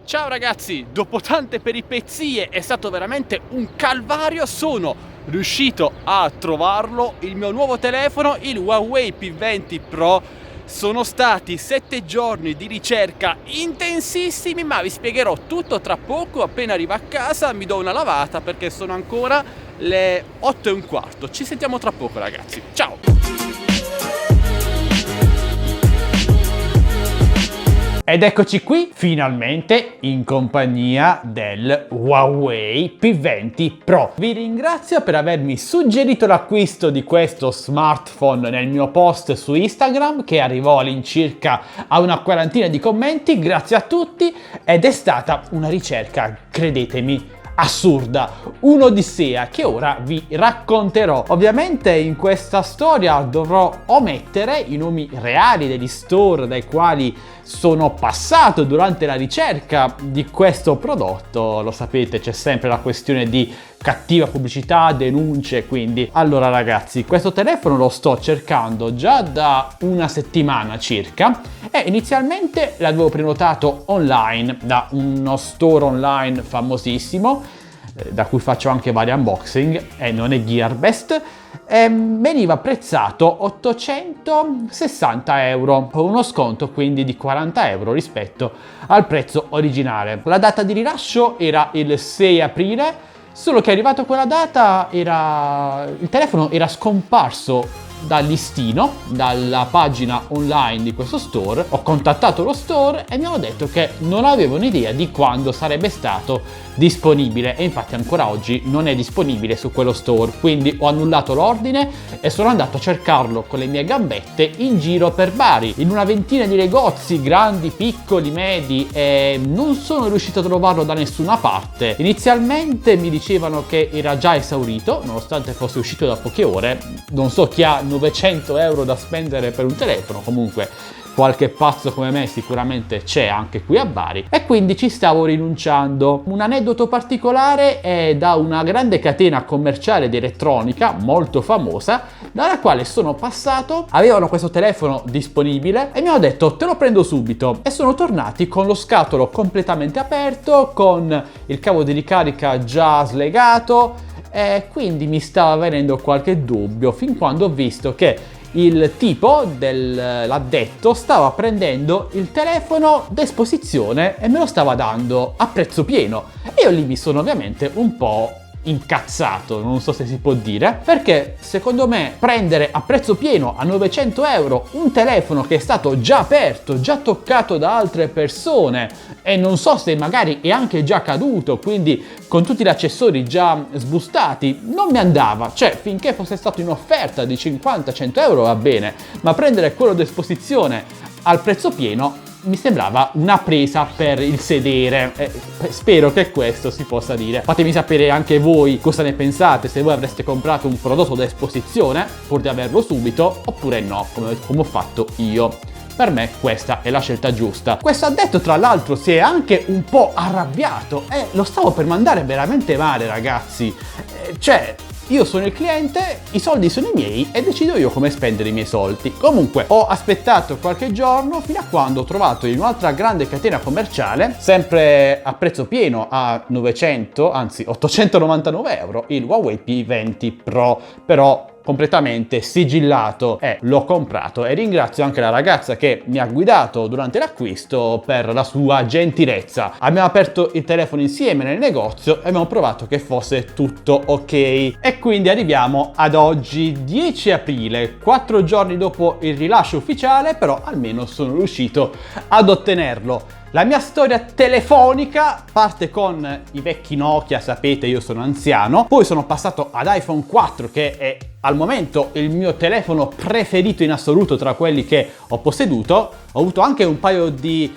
Ciao ragazzi, dopo tante peripezie è stato veramente un calvario, sono riuscito a trovarlo, il mio nuovo telefono, il Huawei P20 Pro. Sono stati 7 giorni di ricerca intensissimi, ma vi spiegherò tutto tra poco. Appena arrivo a casa mi do una lavata perché sono ancora le 8:15. Ci sentiamo tra poco ragazzi, ciao! Ed eccoci qui, finalmente, in compagnia del Huawei P20 Pro. Vi ringrazio per avermi suggerito l'acquisto di questo smartphone nel mio post su Instagram, che arrivò all'incirca a una quarantina di commenti. Grazie a tutti, ed è stata una ricerca, credetemi, assurda, un'odissea che ora vi racconterò. Ovviamente in questa storia dovrò omettere i nomi reali degli store dai quali sono passato durante la ricerca di questo prodotto. Lo sapete, c'è sempre la questione di cattiva pubblicità, denunce, quindi. Allora ragazzi, questo telefono lo sto cercando già da una settimana circa e inizialmente l'avevo prenotato online da uno store online famosissimo, da cui faccio anche vari unboxing, e non è Gearbest. Veniva prezzato 860 euro, con uno sconto quindi di 40 euro rispetto al prezzo originale. La data di rilascio era il 6 aprile, solo che arrivato a quella data il telefono era scomparso dal listino, dalla pagina online di questo store. Ho contattato lo store e mi hanno detto che non avevano idea di quando sarebbe stato disponibile, e infatti ancora oggi non è disponibile su quello store. Quindi ho annullato l'ordine e sono andato a cercarlo con le mie gambette in giro per Bari, in una ventina di negozi grandi, piccoli, medi, e non sono riuscito a trovarlo da nessuna parte. Inizialmente mi dicevano che era già esaurito, nonostante fosse uscito da poche ore. Non so chi ha 900 euro da spendere per un telefono, comunque qualche pazzo come me sicuramente c'è anche qui a Bari, e quindi ci stavo rinunciando. Un aneddoto particolare è da una grande catena commerciale di elettronica molto famosa, dalla quale sono passato. Avevano questo telefono disponibile e mi hanno detto te lo prendo subito, e sono tornati con lo scatolo completamente aperto, con il cavo di ricarica già slegato, e quindi mi stava venendo qualche dubbio, fin quando ho visto che il tipo dell'addetto stava prendendo il telefono da esposizione e me lo stava dando a prezzo pieno. E io lì mi sono ovviamente un po' incazzato, non so se si può dire, perché secondo me prendere a prezzo pieno a 900 euro un telefono che è stato già aperto, già toccato da altre persone, e non so se magari è anche già caduto, quindi con tutti gli accessori già sbustati, non mi andava. Cioè, finché fosse stato in offerta di 50-100 euro va bene, ma prendere quello d'esposizione al prezzo pieno mi sembrava una presa per il sedere. Spero che questo si possa dire. Fatemi sapere anche voi cosa ne pensate, se voi avreste comprato un prodotto da esposizione pur di averlo subito, oppure no, come ho fatto io. Per me questa è la scelta giusta. Questo addetto tra l'altro si è anche un po' arrabbiato e lo stavo per mandare veramente male, ragazzi. Cioè, io sono il cliente, i soldi sono i miei e decido io come spendere i miei soldi. Comunque ho aspettato qualche giorno fino a quando ho trovato in un'altra grande catena commerciale, sempre a prezzo pieno, a 899 euro, il Huawei P20 Pro, però completamente sigillato, e l'ho comprato. E ringrazio anche la ragazza che mi ha guidato durante l'acquisto per la sua gentilezza. Abbiamo aperto il telefono insieme nel negozio e abbiamo provato che fosse tutto ok. E quindi arriviamo ad oggi, 10 aprile, 4 giorni dopo il rilascio ufficiale, però almeno sono riuscito ad ottenerlo. La mia storia telefonica parte con i vecchi Nokia, sapete, io sono anziano, poi sono passato ad iPhone 4, che è al momento il mio telefono preferito in assoluto tra quelli che ho posseduto. Ho avuto anche un paio di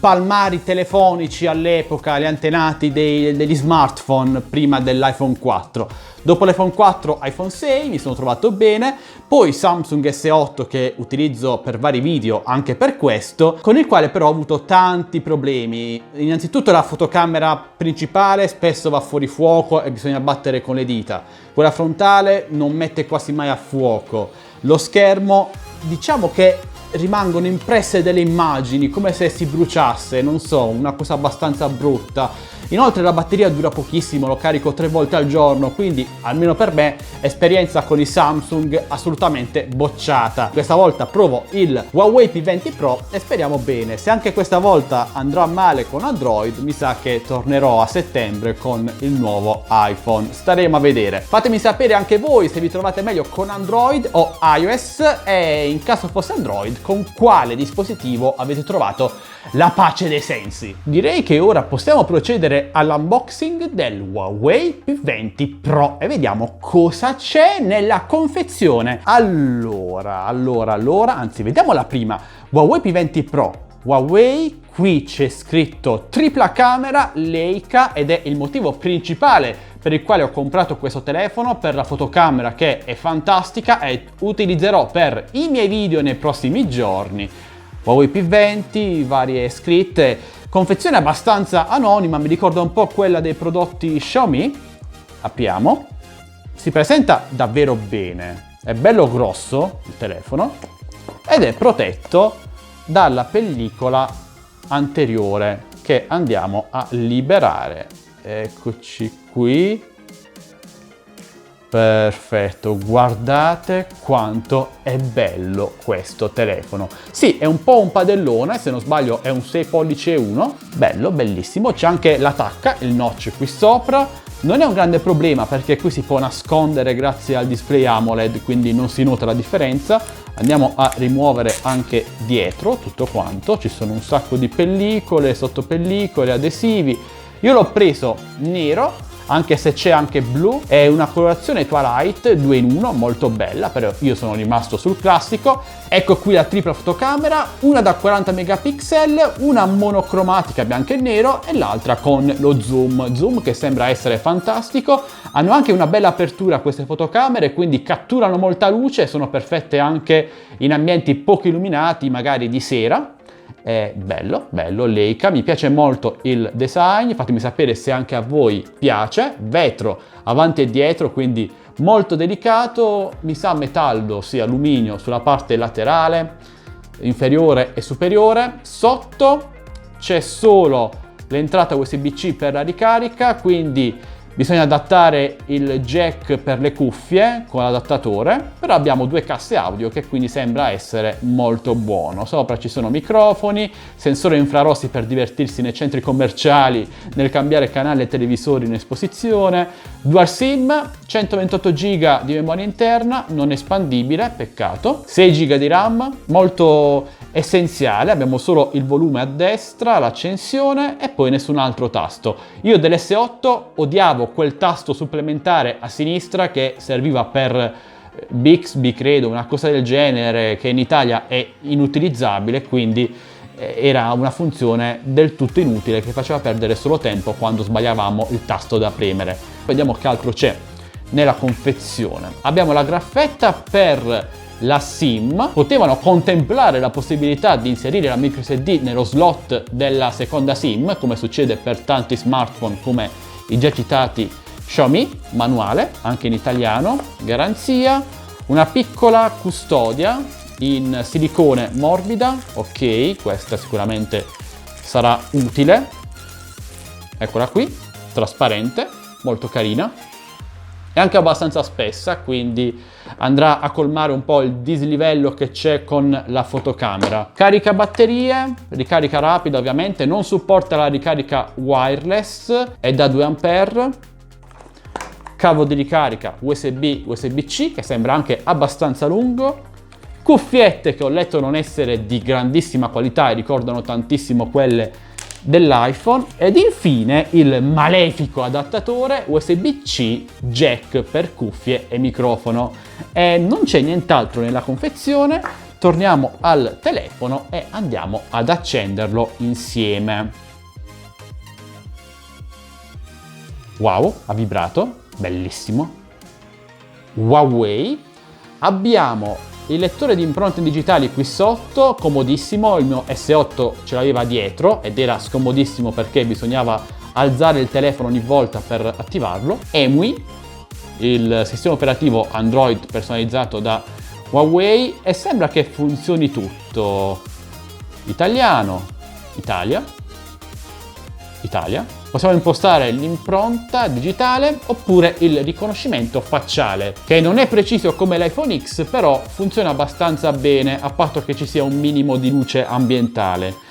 palmari telefonici all'epoca, le antenati degli smartphone prima dell'iPhone 4. Dopo l'iPhone 4, iPhone 6, mi sono trovato bene, poi Samsung S8 che utilizzo per vari video anche per questo, con il quale però ho avuto tanti problemi. Innanzitutto la fotocamera principale spesso va fuori fuoco e bisogna battere con le dita, quella frontale non mette quasi mai a fuoco, lo schermo diciamo che rimangono impresse delle immagini come se si bruciasse, non so, una cosa abbastanza brutta. Inoltre la batteria dura pochissimo, lo carico 3 volte al giorno, quindi almeno per me esperienza con i Samsung assolutamente bocciata. Questa volta provo il Huawei P20 Pro e speriamo bene. Se anche questa volta andrà male con Android, mi sa che tornerò a settembre con il nuovo iPhone. Staremo a vedere. Fatemi sapere anche voi se vi trovate meglio con Android o iOS e in caso fosse Android con quale dispositivo avete trovato la pace dei sensi. Direi che ora possiamo procedere all'unboxing del Huawei P20 Pro e vediamo cosa c'è nella confezione. Allora, anzi, vediamo la prima. Huawei P20 Pro. Huawei, qui c'è scritto tripla camera Leica ed è il motivo principale per il quale ho comprato questo telefono, per la fotocamera che è fantastica e utilizzerò per i miei video nei prossimi giorni. Huawei P20, varie scritte, confezione abbastanza anonima, mi ricorda un po' quella dei prodotti Xiaomi. Apriamo, si presenta davvero bene, è bello grosso il telefono ed è protetto dalla pellicola anteriore che andiamo a liberare. Eccoci qui. Perfetto, guardate quanto è bello questo telefono. Sì, è un po' un padellone, se non sbaglio è un 6 pollici e 1. Bello, bellissimo. C'è anche la tacca, il notch qui sopra. Non è un grande problema perché qui si può nascondere grazie al display AMOLED, quindi non si nota la differenza. Andiamo a rimuovere anche dietro tutto quanto. Ci sono un sacco di pellicole, sottopellicole, adesivi. Io l'ho preso nero, anche se c'è anche blu, è una colorazione Twilight 2 in 1 molto bella, però io sono rimasto sul classico. Ecco qui la tripla fotocamera, una da 40 megapixel, una monocromatica bianco e nero e l'altra con lo zoom che sembra essere fantastico. Hanno anche una bella apertura queste fotocamere, quindi catturano molta luce, sono perfette anche in ambienti poco illuminati, magari di sera. È bello Leica, mi piace molto il design, fatemi sapere se anche a voi piace. Vetro avanti e dietro, quindi molto delicato, mi sa metallo, sì, alluminio sulla parte laterale, inferiore e superiore. Sotto c'è solo l'entrata USB-C per la ricarica, quindi bisogna adattare il jack per le cuffie con l'adattatore, però abbiamo 2 casse audio che quindi sembra essere molto buono. Sopra ci sono microfoni, sensori infrarossi per divertirsi nei centri commerciali nel cambiare canale e televisori in esposizione, dual SIM, 128 GB di memoria interna, non espandibile, peccato, 6 GB di RAM, molto essenziale, abbiamo solo il volume a destra, l'accensione e poi nessun altro tasto. Io dell'S8 odiavo quel tasto supplementare a sinistra che serviva per Bixby, credo, una cosa del genere, che in Italia è inutilizzabile, quindi era una funzione del tutto inutile che faceva perdere solo tempo quando sbagliavamo il tasto da premere. Vediamo che altro c'è nella confezione. Abbiamo la graffetta per la SIM, potevano contemplare la possibilità di inserire la micro SD nello slot della seconda SIM, come succede per tanti smartphone come i già citati Xiaomi, manuale, anche in italiano, garanzia, una piccola custodia in silicone morbida, ok, questa sicuramente sarà utile, eccola qui, trasparente, molto carina. È anche abbastanza spessa, quindi andrà a colmare un po' il dislivello che c'è con la fotocamera. Carica batterie, ricarica rapida ovviamente, non supporta la ricarica wireless, è da 2 A. Cavo di ricarica USB, USB-C che sembra anche abbastanza lungo. Cuffiette che ho letto non essere di grandissima qualità e ricordano tantissimo quelle dell'iPhone, ed infine il malefico adattatore USB-C jack per cuffie e microfono. E non c'è nient'altro nella confezione, torniamo al telefono e andiamo ad accenderlo insieme. Wow, ha vibrato, bellissimo. Huawei. Abbiamo il lettore di impronte digitali qui sotto, comodissimo, il mio S8 ce l'aveva dietro ed era scomodissimo perché bisognava alzare il telefono ogni volta per attivarlo. EMUI, il sistema operativo Android personalizzato da Huawei e sembra che funzioni tutto. Italiano, Italia. Possiamo impostare l'impronta digitale oppure il riconoscimento facciale, che non è preciso come l'iPhone X, però funziona abbastanza bene, a patto che ci sia un minimo di luce ambientale.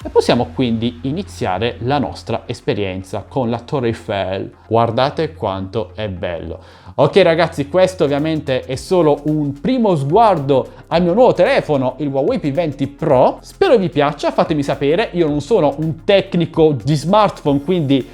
E possiamo quindi iniziare la nostra esperienza con la Torre Eiffel. Guardate quanto è bello. Ok ragazzi, questo ovviamente è solo un primo sguardo al mio nuovo telefono, il Huawei P20 Pro. Spero vi piaccia, fatemi sapere. Io non sono un tecnico di smartphone, quindi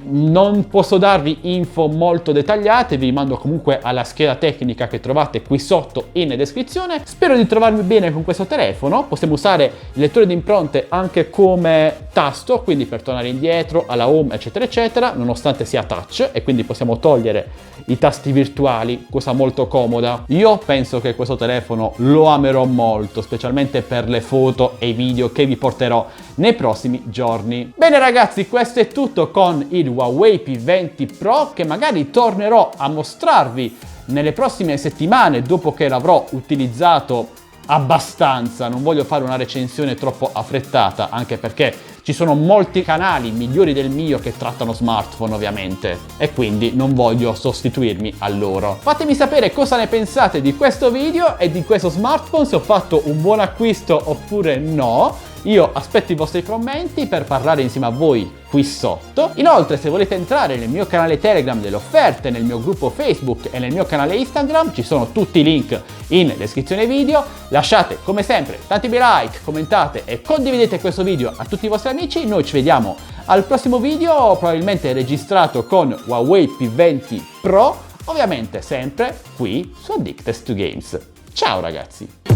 non posso darvi info molto dettagliate, vi mando comunque alla scheda tecnica che trovate qui sotto in descrizione. Spero di trovarmi bene con questo telefono. Possiamo usare il lettore di impronte anche come tasto, quindi per tornare indietro, alla home, eccetera eccetera, nonostante sia touch, e quindi possiamo togliere i tasti virtuali, cosa molto comoda. Io penso che questo telefono lo amerò molto, specialmente per le foto e i video che vi porterò nei prossimi giorni. Bene ragazzi, questo è tutto con il Huawei P20 Pro, che magari tornerò a mostrarvi nelle prossime settimane dopo che l'avrò utilizzato abbastanza. Non voglio fare una recensione troppo affrettata, anche perché ci sono molti canali migliori del mio che trattano smartphone ovviamente, e quindi non voglio sostituirmi a loro. Fatemi sapere cosa ne pensate di questo video e di questo smartphone, se ho fatto un buon acquisto oppure no. Io aspetto i vostri commenti per parlare insieme a voi qui sotto. Inoltre, se volete entrare nel mio canale Telegram delle offerte, nel mio gruppo Facebook e nel mio canale Instagram, ci sono tutti i link in descrizione video. Lasciate come sempre tanti bei like, commentate e condividete questo video a tutti i vostri amici. Noi ci vediamo al prossimo video, probabilmente registrato con Huawei P20 Pro, ovviamente sempre qui su Addicted to Games. Ciao ragazzi!